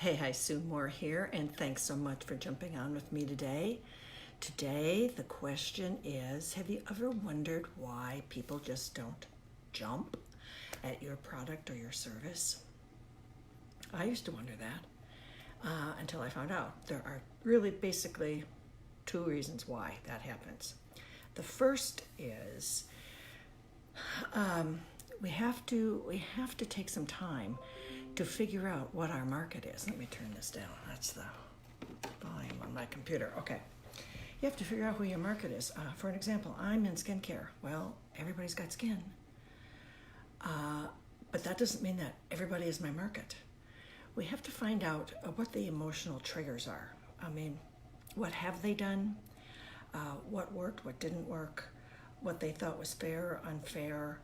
Hey, hi, Sue Moore here, and thanks so much for jumping on with me today. Today, the question is, have you ever wondered why people just don't jump at your product or your service? I used to wonder that until I found out there are really basically two reasons why that happens. The first is we have to take some time to figure out what our market is. Let me turn this down. That's the volume on my computer. Okay. You have to figure out who your market is. For an example, I'm in skincare. Well, everybody's got skin. But that doesn't mean that everybody is my market. We have to find out what the emotional triggers are. I mean, what have they done? What worked, what didn't work, what they thought was fair or unfair.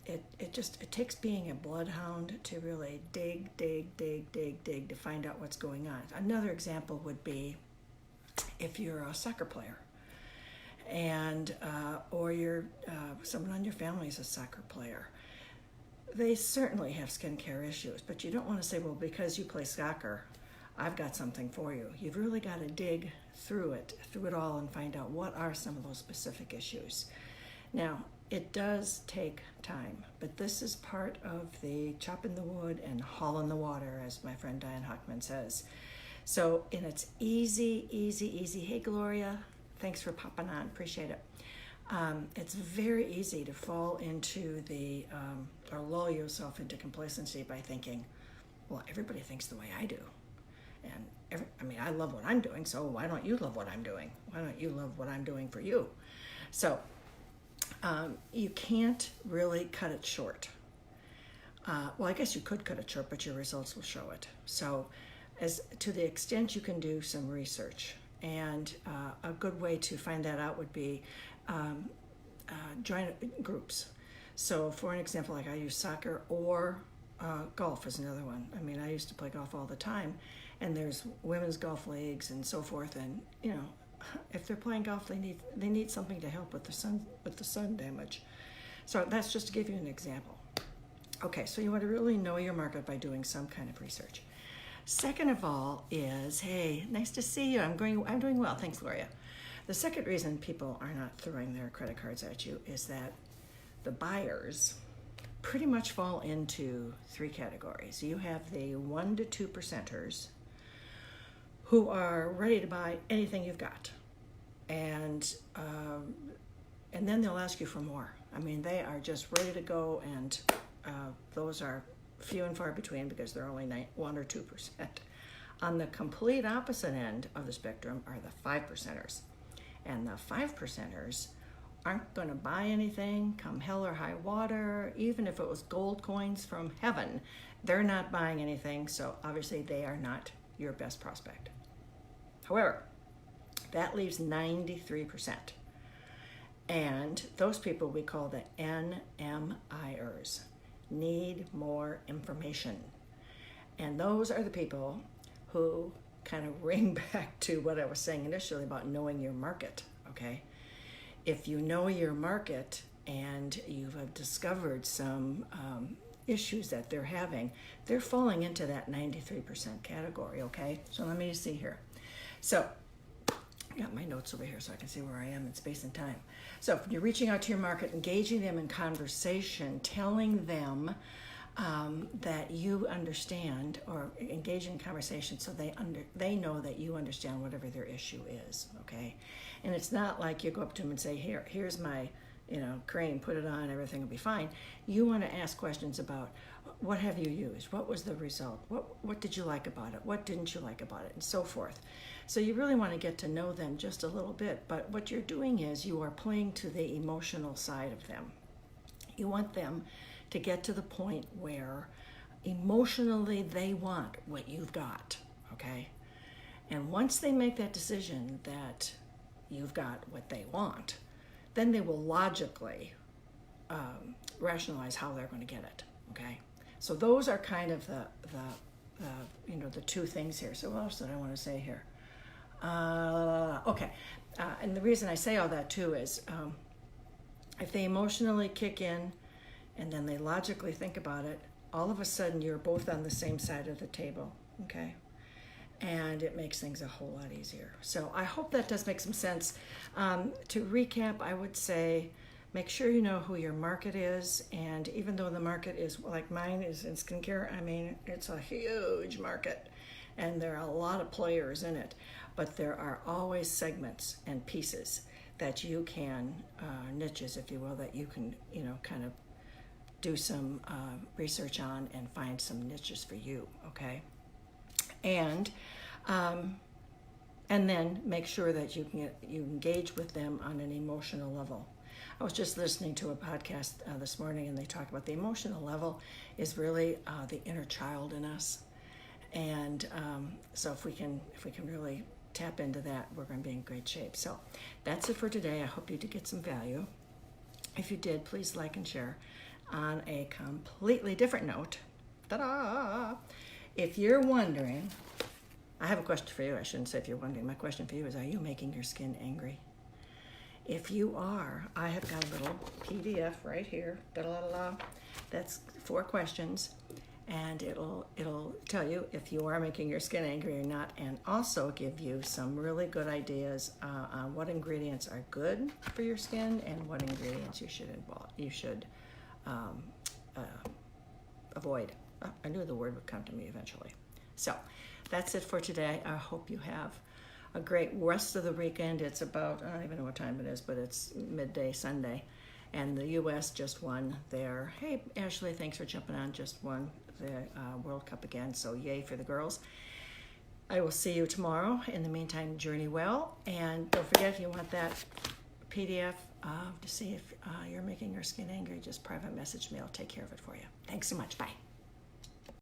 It takes being a bloodhound to really dig to find out what's going on. Another example would be if you're a soccer player and or you're someone on your family is a soccer player. They certainly have skincare issues, but you don't want to say, well, because you play soccer, I've got something for you. You've really got to dig through it all and find out what are some of those specific issues. Now, it does take time, but this is part of the chopping the wood and hauling the water, as my friend Diane Hockman says. So, and it's easy. Hey, Gloria, thanks for popping on. Appreciate it. It's very easy to fall into or lull yourself into complacency by thinking, well, everybody thinks the way I do. And I love what I'm doing, so why don't you love what I'm doing? Why don't you love what I'm doing for you? So, you can't really cut it short. Well, I guess you could cut it short, but your results will show it. So, as to the extent you can do some research, and a good way to find that out would be join groups. So, for an example, like I use soccer or golf is another one. I mean, I used to play golf all the time, and there's women's golf leagues and so forth, and if they're playing golf, they need something to help with the sun damage. So that's just to give you an example. Okay, so you want to really know your market by doing some kind of research. Second of all is, hey, nice to see you. I'm doing well. Thanks, Gloria. The second reason people are not throwing their credit cards at you is that the buyers pretty much fall into three categories. You have the 1 to 2 percenters who are ready to buy anything you've got. And then they'll ask you for more. I mean, they are just ready to go, and those are few and far between because they're only 1 or 2%. On the complete opposite end of the spectrum are the 5 percenters. And the 5 percenters aren't going to buy anything, come hell or high water, even if it was gold coins from heaven. They're not buying anything, so obviously they are not your best prospect. However, that leaves 93%. And those people we call the NMIers, need more information. And those are the people who kind of ring back to what I was saying initially about knowing your market, okay? If you know your market and you have discovered some issues that they're having, they're falling into that 93% category, okay? So let me see here. So I got my notes over here so I can see where I am in space and time. So if you're reaching out to your market, engaging them in conversation, telling them that you understand, or engage in conversation so they know that you understand whatever their issue is, okay? And it's not like you go up to them and say, here's my cream, put it on, everything will be fine. You want to ask questions about what have you used? What was the result? What did you like about it? What didn't you like about it? And so forth. So you really want to get to know them just a little bit, but what you're doing is you are playing to the emotional side of them. You want them to get to the point where emotionally they want what you've got, okay? And once they make that decision that you've got what they want, then they will logically rationalize how they're going to get it, okay? So those are kind of the two things here. So what else did I want to say here? Okay, and the reason I say all that too is if they emotionally kick in and then they logically think about it, all of a sudden you're both on the same side of the table, okay? And it makes things a whole lot easier. So I hope that does make some sense. To recap, I would say make sure you know who your market is, and even though the market is, like mine is in skincare, I mean, it's a huge market, and there are a lot of players in it, but there are always segments and pieces that you can, niches, if you will, that you can, kind of do some research on and find some niches for you, okay? And then make sure that you engage with them on an emotional level. I was just listening to a podcast this morning, and they talk about the emotional level is really the inner child in us, and so if we can really tap into that, we're going to be in great shape. So that's it for today. I hope you did get some value. If you did, please like and share. On a completely different note, ta-da! If you're wondering, I have a question for you. I shouldn't say if you're wondering. My question for you is, are you making your skin angry? If you are, I have got a little PDF right here. Da-da-da-da. That's 4 questions, and it'll tell you if you are making your skin angry or not, and also give you some really good ideas on what ingredients are good for your skin and what ingredients you should avoid. I knew the word would come to me eventually. So that's it for today. I hope you have a great rest of the weekend. It's about, I don't even know what time it is, but it's midday Sunday. And the U.S. just won their, hey, Ashley, thanks for jumping on, just won the World Cup again. So yay for the girls. I will see you tomorrow. In the meantime, journey well. And don't forget, if you want that PDF to see if you're making your skin angry, just private message me. I'll take care of it for you. Thanks so much. Bye.